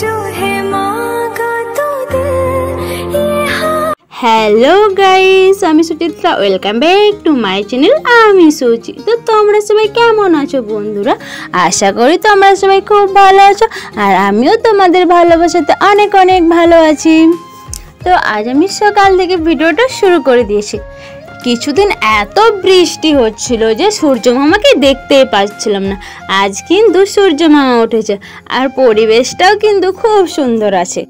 जो है मांगा तो दे হ্যালো গাইস, আমি Suchitra. Welcome back to my channel. আমি সুচি। তো তোমরা সবাই কেমন আছো বন্ধুরা? আশা করি তোমরা সবাই খুব ভালো আছো, আর আমিও তোমাদের ভালোবাসাতে অনেক অনেক ভালো আছি। তো আজ আমি সকাল থেকে ভিডিওটা শুরু করে দিয়েছি। কিছুদিন এত বৃষ্টি হচ্ছিল যে সূর্য মামাকে দেখতেই পাচ্ছিলাম না। আজ কিন্তু সূর্য মামা উঠেছে, আর পরিবেশটাও কিন্তু খুব সুন্দর আছে।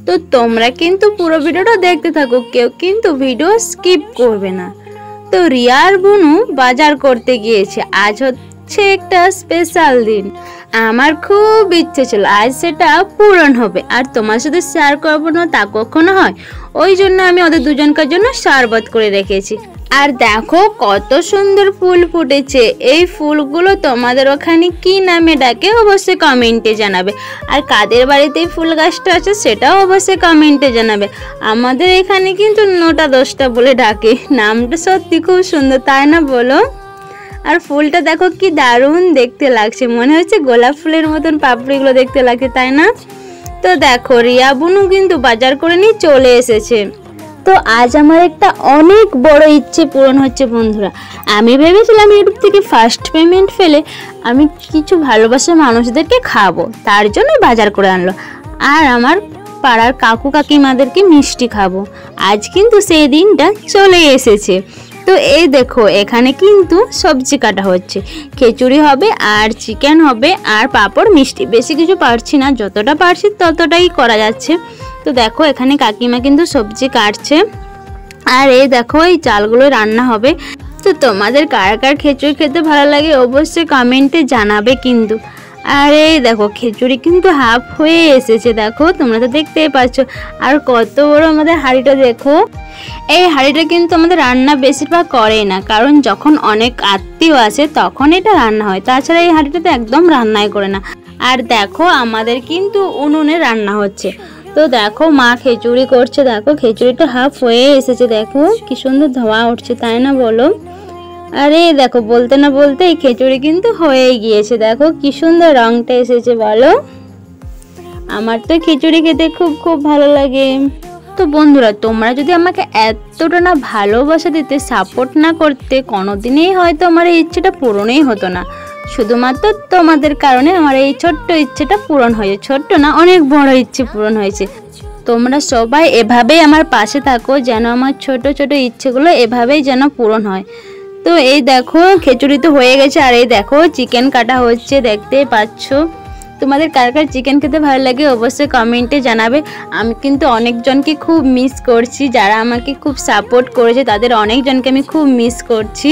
তো তোমরা কিন্তু পুরো ভিডিওটা দেখতে থাকো, কেউ কিন্তু ভিডিও স্কিপ করবে না। তো রিয়া আর বুনু বাজার করতে গিয়েছে। আজ হচ্ছে একটা স্পেশাল দিন। আমার খুব ইচ্ছে ছিল আজ সেটা পূরণ হবে, আর তোমার সাথে শেয়ার করবো না তা কখনো হয়। ওই জন্য আমি ওদের দুজনকার জন্য শরবত করে রেখেছি। আর দেখো কত সুন্দর ফুল ফুটেছে। এই ফুলগুলো তোমাদের ওখানে কি নামে ডাকে অবশ্যই কমেন্টে জানাবে, আর কাদের বাড়িতে এই ফুল গাছটা আছে সেটাও অবশ্যই কমেন্টে জানাবে। আমাদের এখানে কিন্তু 9টা 10টা বলে ডাকে। নামটা সত্যি খুব সুন্দর, তাই না বলো? আর ফুলটা দেখো কি দারুণ দেখতে লাগছে, মনে হচ্ছে গোলাপ ফুলের মতন পাপড়িগুলো দেখতে লাগছে, তাই না? তো দেখো রিয়া বুনু কিন্তু বাজার করে নিয়ে চলে এসেছে। তো আজ আমার একটা অনেক বড় ইচ্ছে পূরণ হচ্ছে বন্ধুরা। আমি ভেবেছিলাম ইউটিউব থেকে ফার্স্ট পেমেন্ট ফেলে আমি কিছু ভালোবাসার মানুষদেরকে খাবো, তার জন্য বাজার করে আনলো। আর আমার পাড়ার কাকু কাকিমাদেরকে মিষ্টি খাবো। আজ কিন্তু সেই দিনটা চলে এসেছে। তো এই দেখো এখানে কিন্তু সবজি কাটা হচ্ছে, খিচুড়ি হবে আর চিকেন হবে আর পাঁপড় মিষ্টি। বেশি কিছু পারছি না, যতটা পারছি ততটাই করা যাচ্ছে। তো দেখো এখানে কাকিমা কিন্তু সবজি কাটছে, আর এই দেখো এই চালগুলো রান্না হবে। তো তোমাদের কার কার খিচুড়ি খেতে ভালো লাগে অবশ্যই কমেন্টে জানাবে কিন্তু। আর এই দেখো খিচুড়ি কিন্তু হাফ হয়ে এসেছে, দেখো তোমরা তো দেখতেই পাচ্ছ। আর কত বড় আমাদের হাঁড়িটা দেখো। এই হাঁড়িটা কিন্তু আমাদের রান্না বেশিরভাগ করেই না, কারণ যখন অনেক আত্মীয় আসে তখন এটা রান্না হয়। তাছাড়া এই হাঁড়িটাতে একদম রান্নাই করে না। আর দেখো আমাদের কিন্তু উনুনে রান্না হচ্ছে। তো দেখো মা খিচুড়ি করছে, দেখো খিচুড়িটা হাফ হয়ে এসেছে, দেখো কি সুন্দর ধোঁয়া উঠছে, তাই না বলো? আরে দেখো বলতে না বলতে এই খিচুড়ি কিন্তু হয়েই গিয়েছে, দেখো কি সুন্দর রংটা এসেছে বলো। আমার তো খিচুড়ি খেতে খুব খুব ভালো লাগে। তো বন্ধুরা তোমরা যদি আমাকে এতটা না ভালোবাসা দিতে, সাপোর্ট না করতে, কোনোদিনই হয়তো আমার এই ইচ্ছেটা পূরণই হতো না। শুধুমাত্র তোমাদের কারণে আমার এই ছোট্ট ইচ্ছেটা পূরণ হয়েছে। ছোট্ট না, অনেক বড় ইচ্ছে পূরণ হয়েছে। তোমরা সবাই এভাবেই আমার পাশে থাকো, যেন আমার ছোট ছোট ইচ্ছেগুলো এভাবেই যেন পূরণ হয়। তো এই দেখো খিচুড়ি তো হয়ে গেছে, আর এই দেখো চিকেন কাটা হচ্ছে, দেখতেই পাচ্ছ। তোমাদের কার কার চিকেন খেতে ভালো লাগে অবশ্যই কমেন্টে জানাবে। আমি কিন্তু অনেকজনকে খুব মিস করছি, যারা আমাকে খুব সাপোর্ট করেছে তাদের অনেকজনকে আমি খুব মিস করছি।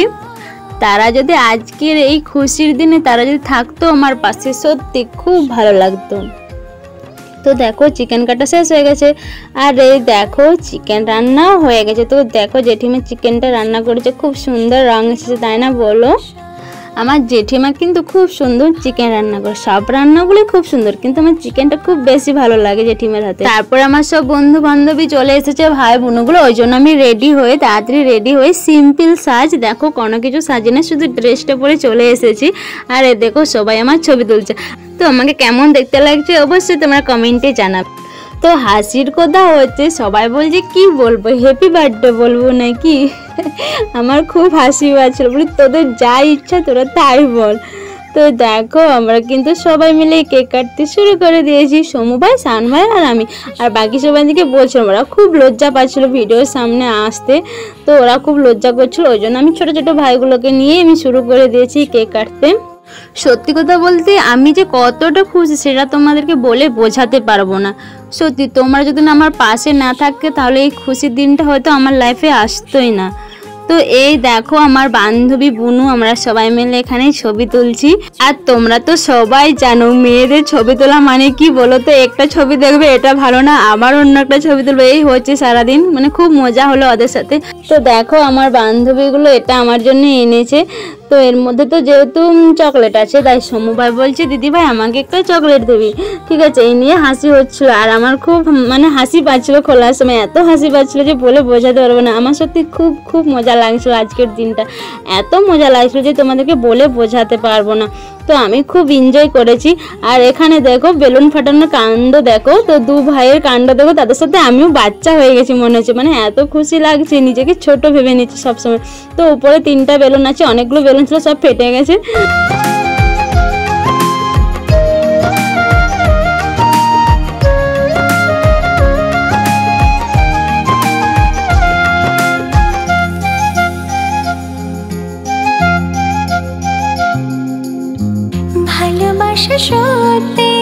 তারা যদি আজকের এই খুশির দিনে তারা যদি থাকতো আমার পাশে, সত্যি খুব ভালো লাগতো। তো দেখো চিকেন কাটা শেষ হয়ে গেছে, আর এই দেখো চিকেন রান্নাও হয়ে গেছে। তো দেখো জেঠিমা চিকেনটা রান্না করেছে, খুব সুন্দর রং এসেছে, তাই না বলো? আমার জেঠিমা কিন্তু খুব সুন্দর চিকেন রান্না করে, সব রান্নাগুলোই খুব সুন্দর, কিন্তু আমার চিকেনটা খুব বেশি ভালো লাগে জেঠিমার হাতে। তারপর আমার সব বন্ধু বান্ধবী চলে এসেছে, ভাই বোনগুলো। ওই জন্য আমি তাড়াতাড়ি রেডি হয়ে সিম্পল সাজ, দেখো কোনো কিছু সাজি না, শুধু ড্রেসটা পরে চলে এসেছি। আর দেখো সবাই আমার ছবি তুলছে। তো আমাকে কেমন দেখতে লাগছে অবশ্যই তোমরা কমেন্টে জানাবে। তো হাসির কথা হচ্ছে, সবাই বলছে কি বলবো, হ্যাপি বার্থডে বলবো নাকি? আমার খুব হাসি পাচ্ছিল, বলি তোদের যা ইচ্ছা তোরা তাই বল। তো দেখো আমরা কিন্তু সবাই মিলে কেক কাটতে শুরু করে দিয়েছি, সমু ভাই, শান ভাই আর আমি। আর বাকি সবাই দিকে বলছিলাম, ওরা খুব লজ্জা পাচ্ছিল ভিডিওর সামনে আসতে। তো ওরা খুব লজ্জা করছিল, ওই জন্য আমি ছোট ছোট ভাইগুলোকে নিয়ে আমি শুরু করে দিয়েছি কেক কাটতে। সত্যি কথা বলতে আমি যে কতটা খুশি সেটা তোমাদেরকে বলে বোঝাতে পারবো না। সত্যি তোমরা যদি না আমার পাশে না থাকতে তাহলে এই খুশির দিনটা হয়তো আমার লাইফে আসতোই না। তো এই দেখো আমার বান্ধবী বুনু, আমরা সবাই মিলে এখানে ছবি তুলছি। আর তোমরা তো সবাই জানো মেয়েদের ছবি তোলা মানে কি বলো তো, একটা ছবি দেখবে এটা ভালো না, আবার অন্য একটা ছবি তুলবে, এই হচ্ছে সারাদিন। মানে খুব মজা হলো ওদের সাথে। তো দেখো আমার বান্ধবীগুলো এটা আমার জন্য এনেছে। তো এর মধ্যে তো যেহেতু চকলেট আছে, তাই সমু ভাই বলছে দিদি ভাই আমাকে একটা চকলেট দিবি, ঠিক আছে। এই নিয়ে হাসি হচ্ছিল, আর আমার খুব মানে হাসি পাচ্ছিল খোলার সময়, এত হাসি পাচ্ছিল যে বলে বোঝাতে পারবো না। আমার সত্যি খুব খুব মজা লাগছিল আজকের দিনটা, এত মজা লাগছিল যে তোমাদেরকে বলে বোঝাতে পারবো না। তো তো আমি খুব এনজয় করেছি। আর এখানে দেখো বেলুন ফাটানোর কাণ্ড দেখো, তো দু ভাইয়ের কাণ্ড দেখো, তাদের সাথে আমিও বাচ্চা হয়ে গেছি মনে হচ্ছে, মানে এত খুশি লাগছে, নিজেকে ছোট ভেবে নিচ্ছি সবসময়। তো উপরে 3টা বেলুন আছে, অনেকগুলো বেলুন ছিল, সব ফেটে গেছে। ভালোবাসা সত্যি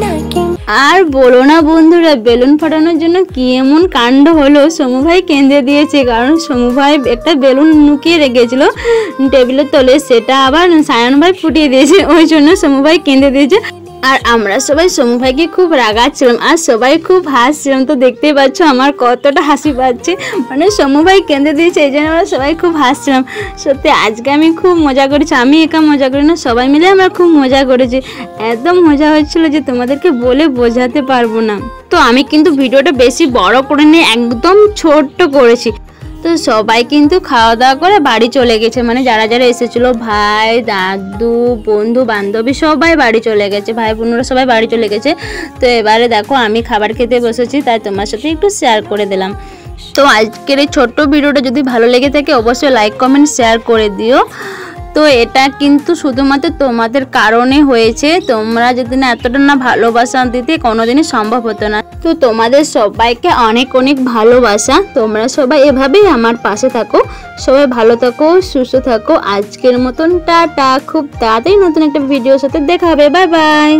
নাকি আর বলো না বন্ধুরা, বেলুন ফাটানোর জন্য কি এমন কাণ্ড হলো, সমু ভাই কেঁদে দিয়েছে। কারণ সমু ভাই একটা বেলুন লুকিয়ে রেখেছিল টেবিলের তলে, সেটা আবার সায়ন ভাই ফুটিয়ে দিয়েছে, ওই জন্য সমু ভাই কেঁদে দিয়েছে। আর আমরা সবাই সমু ভাইকে খুব রাগাচ্ছিলাম আর সবাই খুব হাসছিলাম। তো দেখতেই পাচ্ছ আমার কতটা হাসি পাচ্ছে, মানে সমু ভাই কেঁদে দিয়েছে, এই জন্য আমরা সবাই খুব হাসছিলাম। সত্যি আজকে আমি খুব মজা করেছি, আমি একা মজা করি না, সবাই মিলে আমরা খুব মজা করেছি। একদম মজা হচ্ছিল যে তোমাদেরকে বলে বোঝাতে পারবো না। তো আমি কিন্তু ভিডিওটা বেশি বড় করে নিয়ে একদম ছোট্ট করেছি। তো সবাই কিন্তু খাওয়া দাওয়া করে বাড়ি চলে গেছে, মানে যারা যারা এসেছিলো ভাই দাদু বন্ধু বান্ধবী সবাই বাড়ি চলে গেছে, ভাই বোনরা সবাই বাড়ি চলে গেছে। তো এবারে দেখো আমি খাবার খেতে বসেছি, তাই তোমার সাথে একটু শেয়ার করে দিলাম। তো আজকের এই ছোট্ট ভিডিওটা যদি ভালো লেগে থাকে অবশ্যই লাইক কমেন্ট শেয়ার করে দিও। তো এটা কিন্তু শুধুমাত্র তোমাদের কারণে হয়েছে, তোমরা যদি না এতটা না ভালোবাসা দিতে কোনোদিনই সম্ভব হতো না। তো তোমাদের সবাইকে অনেক অনেক ভালোবাসা, তোমরা সবাই এভাবেই আমার পাশে থাকো, সবাই ভালো থাকো সুস্থ থাকো। আজকের মতন টাটা, খুব তাড়াতাড়ি নতুন একটা ভিডিওর সাথে দেখা হবে, বাই বাই।